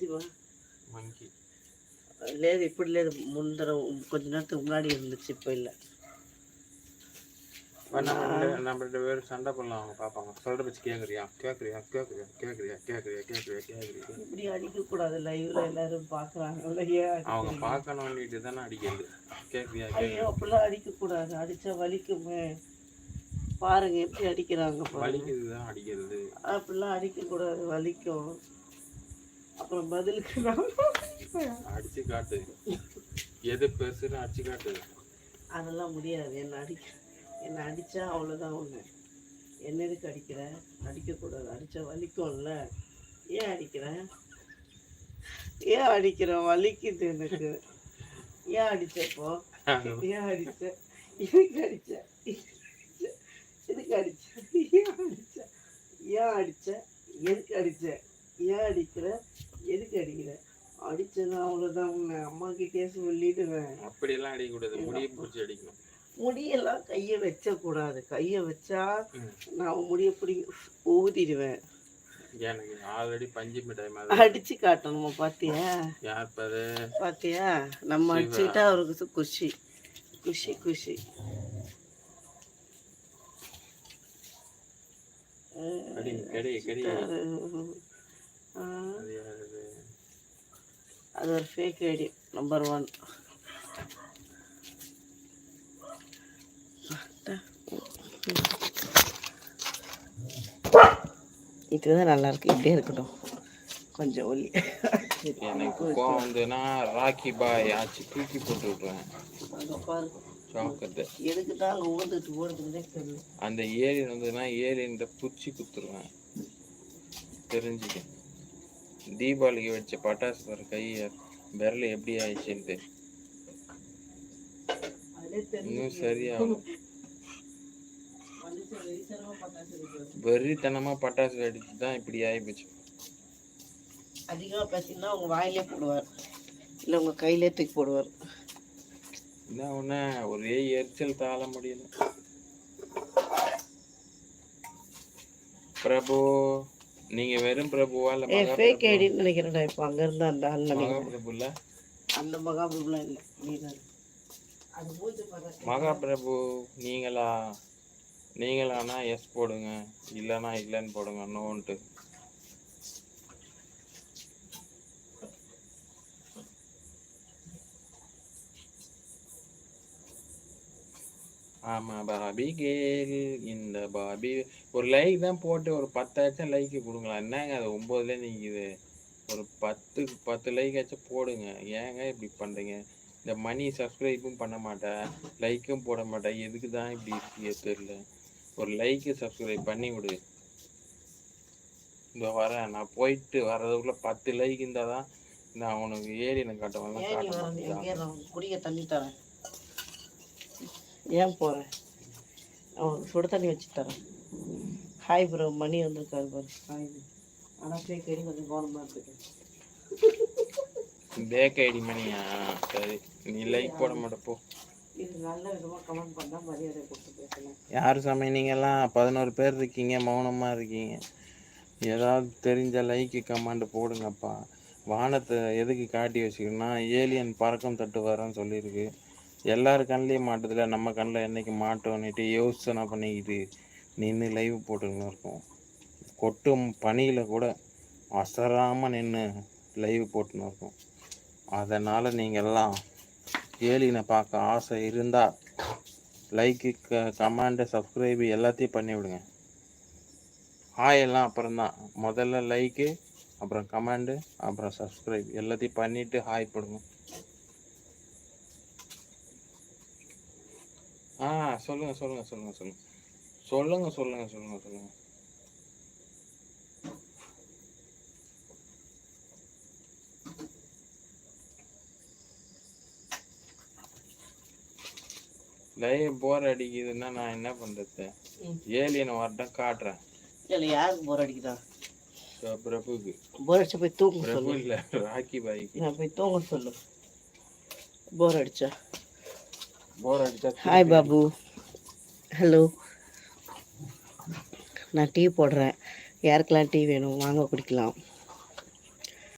ఏంటివా monkey లేదు ఇప్పుడు లేదు ముందర కొంచెం நேரத்துக்கு முன்னாடி இருந்துச்சு இப்போ இல்லை நம்மள்ட்ட வேறு சண்டை பண்ணலாம் அவங்க பார்ப்பாங்க சொல்கிற பச்சு கேட்குறியா இப்படி அடிக்கக்கூடாது லைவ்ல எல்லாரும் பார்க்குறாங்க அவங்க பார்க்கணும்னுட்டு தானே அடிக்கிறது கேட்குறியா ஐயோ அப்படிலாம் அடிக்கக்கூடாது அடித்தா வலிக்குமே பாருங்க எப்படி அடிக்கிறாங்க வலிக்குது தான் அடிக்கிறது அப்படிலாம் அடிக்கக்கூடாது வலிக்கும் அப்புறம் பதிலுக்கு அடிச்சு காட்டு எது பெருசுன்னு அடிச்சு காட்டு அதெல்லாம் முடியாது என்னை அடித்தா அவ்வளோதான் ஒன்று என்ன எதுக்கு அடிக்கிற அடிக்கக்கூடாது அடித்தா வலிக்கும்ல ஏன் அடிக்கிறேன் வலிக்குது எனக்கு ஏன் அடித்தப்போ ஏன் அடித்த எதுக்கு அடித்த எதுக்கு அடித்த ஏன் அடித்த எதுக்கு அடித்த ஏன் அடிக்கிற எதுக்கு அடிக்கிற அடிச்சதுன்னா அவ்வளோதான் உன்னை அம்மா கிட்டே சொல்லிடுவேன் அப்படியெல்லாம் அடிக்கக்கூடாது முடியை பிடிச்சி அடிக்கணும் முடியெல்லாம் கையை வச்சக்கூடாது கையை வச்சா நான் முடிய பிடி ஊதிடுவேன் எனக்கு ஆல்ரெடி பஞ்சு மிட்டாய் மாதிரி அடிச்சு காட்டணுமா பாத்தியா யார் பாரு பாத்தியா நம்ம அடிச்சுக்கிட்டா அவருக்கு குஷி குஷி குஷி அது ஒரு ஃபேக் ஐடி நம்பர் 1 இதுதான் நல்லா இருக்கு இப்படியே இருக்கட்டும் கொஞ்சம் ஒலி எனக்கு கோவம் வந்துன்னா ராக்கி பாய் ஆச்சு தூக்கி போட்டு விட்ருவேன் சாக்கத்தை எதுக்கு தான் அங்கே ஓடுறதுன்னே தெரியல அந்த ஏலியன் வந்ததுன்னா ஏலியன் பூச்சி குத்துருவேன் தெரிஞ்சுக்க தீபாவளிக்கு வச்ச பட்டாசு வர கையை விரல் எப்படி ஆயிடுச்சுன்ட்டு இன்னும் சரியாகும் வெறித்தனமா பட்டாசு வெடிச்சு தான் இப்படி ஆயிப்போச்சு அதிகமாக பேசினா உங்க வாயிலே போடுவார் இல்லை உங்க கையிலே தூக்கி போடுவார் என்ன ஒன்று ஒரே எரிச்சல் தாழ முடியல பிரபு நீங்க வெறும் பிரபுவா இல்ல ஃபேக் ஐடின்னு நினைக்கிறேன்டா இப்போ அங்க இருந்து அந்த ஆள் மகாபிரபு இல்ல அந்த மகாபிரபுலாம் இல்லை நீதான் அது மூஞ்சி பார்த்தா மகாபிரபு நீங்களானா எஸ் போடுங்க இல்லைன்னா இல்லைன்னு போடுங்க நோன்ட்டு ஆமாம் பாபி கேள் இந்த பாபி ஒரு லைக் தான் போட்டு ஒரு 10,000 லைக்கு கொடுங்களா என்னங்க அது 9ல நிற்கிது ஒரு 10 லைக் ஆச்சும் போடுங்க ஏங்க இப்படி பண்ணுறீங்க இந்த மணி சப்ஸ்கிரைப்பும் பண்ண மாட்டேன் லைக்கும் போட மாட்டேன் எதுக்கு தான் இப்படி இருக்கே தெரியல ஒரு லைக்கு சப்ஸ்கிரைப் பண்ணி விடு இந்த வரேன் நான் போயிட்டு வர்றதுக்குள்ள 10 லைக் இருந்தால் தான் நான் உனக்கு ஏலியனை காட்டுவேன் குடிக்க தண்ணி தரேன் ஏன் போகிறேன் அவனுக்கு சுட தண்ணி வச்சு தரேன் ஹாய் ப்ரோ மணி வந்திருக்காரு பாரு ஹாய் ஆனால் ஃபேக் ஐடி கொஞ்சம் கவனமாக இருக்கேன் பேக் ஐடி மணியா சரி நீ லைக் போட மாட்டப்போ இது நல்ல விதமாக கமெண்ட் பண்ணால் மரியாதை கொடுத்து பேசலாம் யார் சமயம் நீங்கள்லாம் 11 பேர் இருக்கீங்க மௌனமாக இருக்கீங்க ஏதாவது தெரிஞ்ச லைக்கு கமெண்ட் போடுங்கப்பா வானத்தை எதுக்கு காட்டி வச்சுக்கணும்னா ஏலியன் பறக்கம் தட்டு வரேன்னு சொல்லியிருக்கு எல்லாரும் கண்ணிலையும் மாட்டுதில்ல நம்ம கண்ணில் என்றைக்கு மாட்டோன்னுட்டு யோசனை பண்ணிக்கிட்டு நின்று லைவ் போட்டுன்னு இருக்கோம் கொட்டும் பனியில் கூட அசராமல் நின்று லைவ் போட்டுன்னு இருக்கோம் அதனால் நீங்கள்லாம் ஏலியனை பார்க்க ஆசை இருந்தால் லைக்கு கமெண்டு சப்ஸ்கிரைபு எல்லாத்தையும் பண்ணிவிடுங்க ஹாயெல்லாம் அப்புறம்தான் முதல்ல லைக்கு அப்புறம் கமெண்டு அப்புறம் சப்ஸ்கிரைப் எல்லாத்தையும் பண்ணிவிட்டு ஹாய் போடுங்க சொல்லுங்க லைவ் போர் அடிக்குதுன்னா நான் என்ன பண்றது ஏலியனை வரட்டும் காட்டுறேன் இல்லை யாருக்கு போர் அடிக்குதா பிரபுக்கு போர் அடிச்சா போய் தூங்க பிரபு இல்லை ராக்கி பாய்க்கு நான் போய் தூங்க சொல்லு போர் அடிச்சா ஹாய் பாபு ஹலோ நான் டீ போடுறேன் யாருக்கெல்லாம் டீ வேணும் வாங்க குடிக்கலாம்